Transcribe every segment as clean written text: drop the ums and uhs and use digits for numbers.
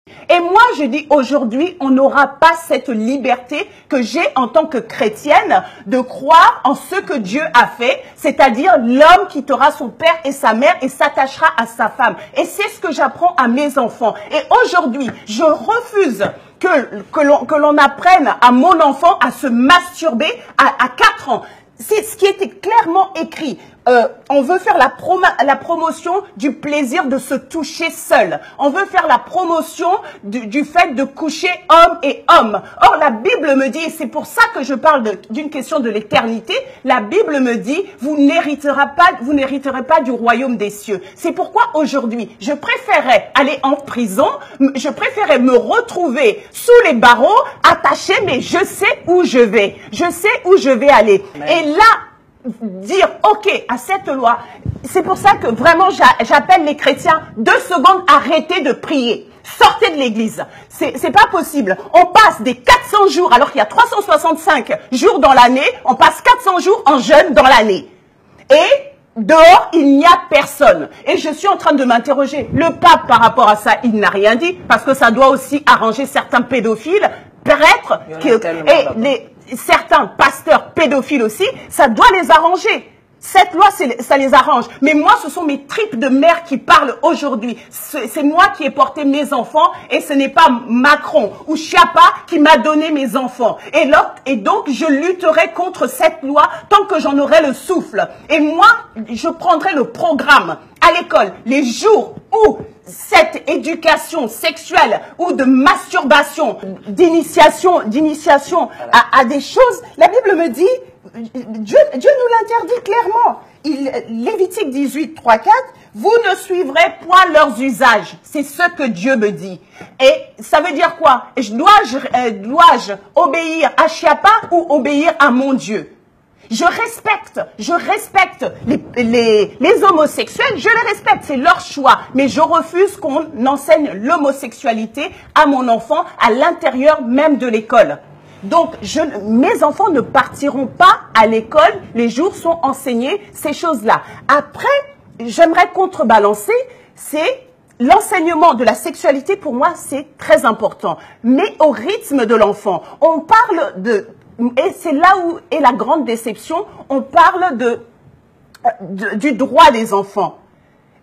Et moi, je dis aujourd'hui, on n'aura pas cette liberté que j'ai en tant que chrétienne de croire en ce que Dieu a fait, c'est-à-dire l'homme quittera son père et sa mère et s'attachera à sa femme. Et c'est ce que j'apprends à mes enfants. Et aujourd'hui, je refuse que l'on apprenne à mon enfant à se masturber à 4 ans. C'est ce qui était clairement écrit. On veut faire la promotion du plaisir de se toucher seul. On veut faire la promotion du fait de coucher homme et homme. Or, la Bible me dit, et c'est pour ça que je parle d'une question de l'éternité, la Bible me dit, vous n'hériterez pas du royaume des cieux. C'est pourquoi aujourd'hui, je préférais aller en prison, je préférais me retrouver sous les barreaux, attaché, mais je sais où je vais. Je sais où je vais aller. Amen. Et là, dire ok à cette loi, c'est pour ça que vraiment j'appelle les chrétiens 2 secondes, arrêtez de prier, sortez de l'église, c'est pas possible. On passe des 400 jours alors qu'il y a 365 jours dans l'année, on passe 400 jours en jeûne dans l'année et dehors il n'y a personne. Et je suis en train de m'interroger, le pape par rapport à ça il n'a rien dit parce que ça doit aussi arranger certains pédophiles, prêtres et certains pasteurs pédophiles aussi, ça doit les arranger. Cette loi, ça les arrange. Mais moi, ce sont mes tripes de mère qui parlent aujourd'hui. C'est moi qui ai porté mes enfants et ce n'est pas Macron ou Chiappa qui m'a donné mes enfants. Et donc, je lutterai contre cette loi tant que j'en aurai le souffle. Et moi, je prendrai le programme à l'école, les jours où cette éducation sexuelle ou de masturbation, d'initiation à des choses, la Bible me dit, Dieu nous l'interdit clairement. Lévitique 18, 3, 4, vous ne suivrez point leurs usages. C'est ce que Dieu me dit. Et ça veut dire quoi? Dois-je obéir à Chiappa ou obéir à mon Dieu? Je respecte les homosexuels, je les respecte, c'est leur choix. Mais je refuse qu'on enseigne l'homosexualité à mon enfant à l'intérieur même de l'école. Donc, mes enfants ne partiront pas à l'école, les jours sont enseignés, ces choses-là. Après, j'aimerais contrebalancer, c'est l'enseignement de la sexualité, pour moi, c'est très important. Mais au rythme de l'enfant, on parle de... Et c'est là où est la grande déception, on parle du droit des enfants.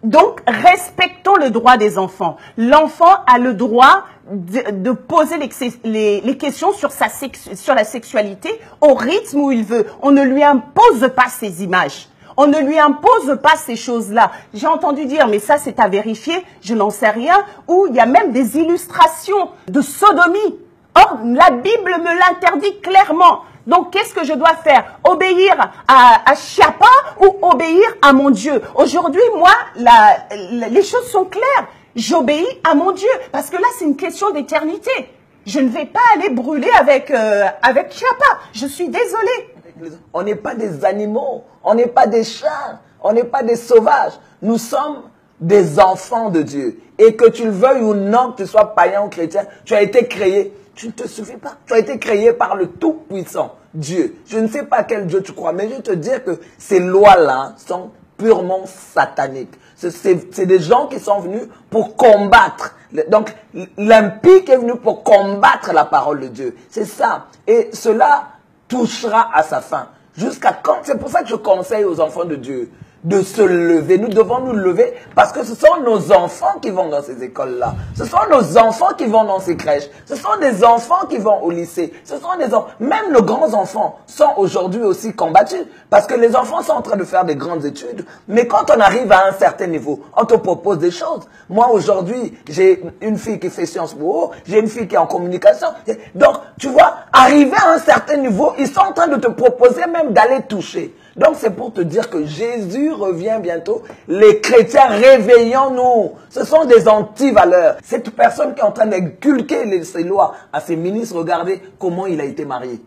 Donc, respectons le droit des enfants. L'enfant a le droit de poser les questions sur la sexualité au rythme où il veut. On ne lui impose pas ces images. On ne lui impose pas ces choses-là. J'ai entendu dire, mais ça c'est à vérifier, je n'en sais rien, où il y a même des illustrations de sodomie. Or, la Bible me l'interdit clairement. Donc, qu'est-ce que je dois faire? Obéir à Chiappa ou obéir à mon Dieu? Aujourd'hui, moi, les choses sont claires. J'obéis à mon Dieu. Parce que là, c'est une question d'éternité. Je ne vais pas aller brûler avec Chiappa. Je suis désolée. On n'est pas des animaux. On n'est pas des chats. On n'est pas des sauvages. Nous sommes des enfants de Dieu. Et que tu le veuilles ou non, que tu sois païen ou chrétien, tu as été créé. Tu ne te suffis pas. Tu as été créé par le Tout-Puissant, Dieu. Je ne sais pas quel Dieu tu crois, mais je vais te dire que ces lois-là sont purement sataniques. C'est des gens qui sont venus pour combattre. Donc, l'impie est venu pour combattre la parole de Dieu. C'est ça. Et cela touchera à sa fin. Jusqu'à quand? C'est pour ça que je conseille aux enfants de Dieu de se lever. Nous devons nous lever parce que ce sont nos enfants qui vont dans ces écoles-là. Ce sont nos enfants qui vont dans ces crèches. Ce sont des enfants qui vont au lycée. Ce sont des enfants. Même nos grands-enfants sont aujourd'hui aussi combattus parce que les enfants sont en train de faire des grandes études. Mais quand on arrive à un certain niveau, on te propose des choses. Moi, aujourd'hui, j'ai une fille qui fait Sciences Po, j'ai une fille qui est en communication. Donc, tu vois, arriver à un certain niveau, ils sont en train de te proposer même d'aller toucher. Donc, c'est pour te dire que Jésus revient bientôt. Les chrétiens, réveillons-nous. Ce sont des anti-valeurs. Cette personne qui est en train d'inculquer ces lois à ses ministres, regardez comment il a été marié.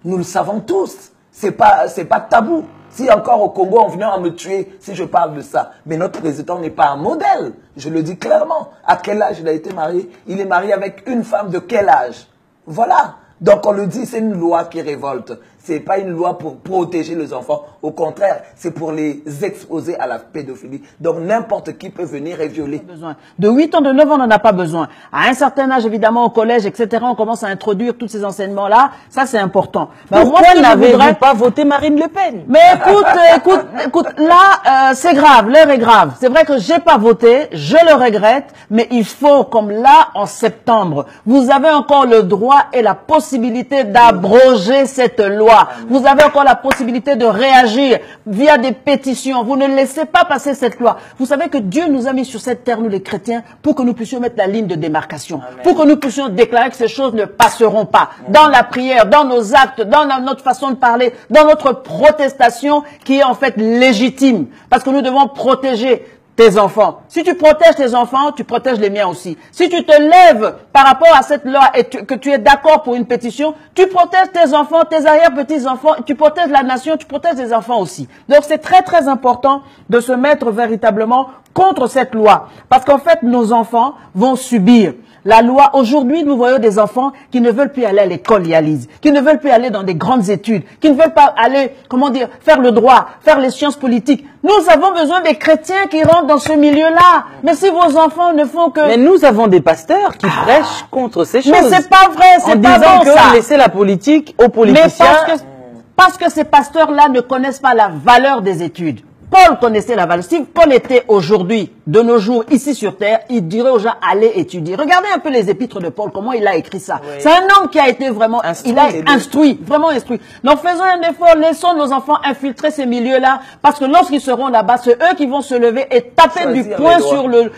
Nous le savons tous. C'est pas tabou. Si encore au Congo, on venait à me tuer si je parle de ça. Mais notre président n'est pas un modèle. Je le dis clairement. À quel âge il a été marié? Il est marié avec une femme de quel âge? Voilà. Donc on le dit, c'est une loi qui révolte. c'est pas une loi pour protéger les enfants. Au contraire, c'est pour les exposer à la pédophilie. Donc n'importe qui peut venir et violer. De 8 ans, de 9 ans, on n'en a pas besoin. À un certain âge, évidemment, au collège, etc., on commence à introduire tous ces enseignements-là. Ça, c'est important. Pourquoi n'avez-vous pas voté Marine Le Pen? Mais écoute, là, c'est grave, l'heure est grave. C'est vrai que j'ai pas voté, je le regrette, mais il faut, comme là, en septembre, vous avez encore le droit et la possibilité d'abroger cette loi. Vous avez encore la possibilité de réagir via des pétitions. Vous ne laissez pas passer cette loi. Vous savez que Dieu nous a mis sur cette terre, nous les chrétiens, pour que nous puissions mettre la ligne de démarcation. Amen. Pour que nous puissions déclarer que ces choses ne passeront pas. Dans la prière, dans nos actes, dans notre façon de parler, dans notre protestation qui est en fait légitime. Parce que nous devons protéger tes enfants. Si tu protèges tes enfants, tu protèges les miens aussi. Si tu te lèves par rapport à cette loi et que tu es d'accord pour une pétition, tu protèges tes enfants, tes arrière-petits-enfants, tu protèges la nation, tu protèges les enfants aussi. Donc c'est très très important de se mettre véritablement contre cette loi. Parce qu'en fait, nos enfants vont subir la loi. Aujourd'hui, nous voyons des enfants qui ne veulent plus aller à l'école, Yalise, qui ne veulent plus aller dans des grandes études, qui ne veulent pas aller, faire le droit, faire les sciences politiques. Nous avons besoin des chrétiens qui rentrent dans ce milieu-là. Mais si vos enfants ne font que... Mais nous avons des pasteurs qui prêchent contre ces choses. Mais c'est pas vrai, c'est pas bon ça. En laisser la politique aux politiciens. Mais parce que ces pasteurs-là ne connaissent pas la valeur des études. Paul connaissait la valeur. Si Paul était aujourd'hui, de nos jours, ici sur terre, il dirait aux gens, allez étudier. Regardez un peu les épîtres de Paul, comment il a écrit ça. Oui. C'est un homme qui a été vraiment, instruit, vraiment instruit. Donc faisons un effort, laissons nos enfants infiltrer ces milieux-là, parce que lorsqu'ils seront là-bas, c'est eux qui vont se lever et taper du poing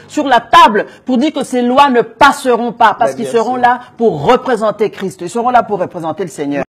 sur la table pour dire que ces lois ne passeront pas, parce qu'ils seront là pour représenter Christ. Ils seront là pour représenter le Seigneur.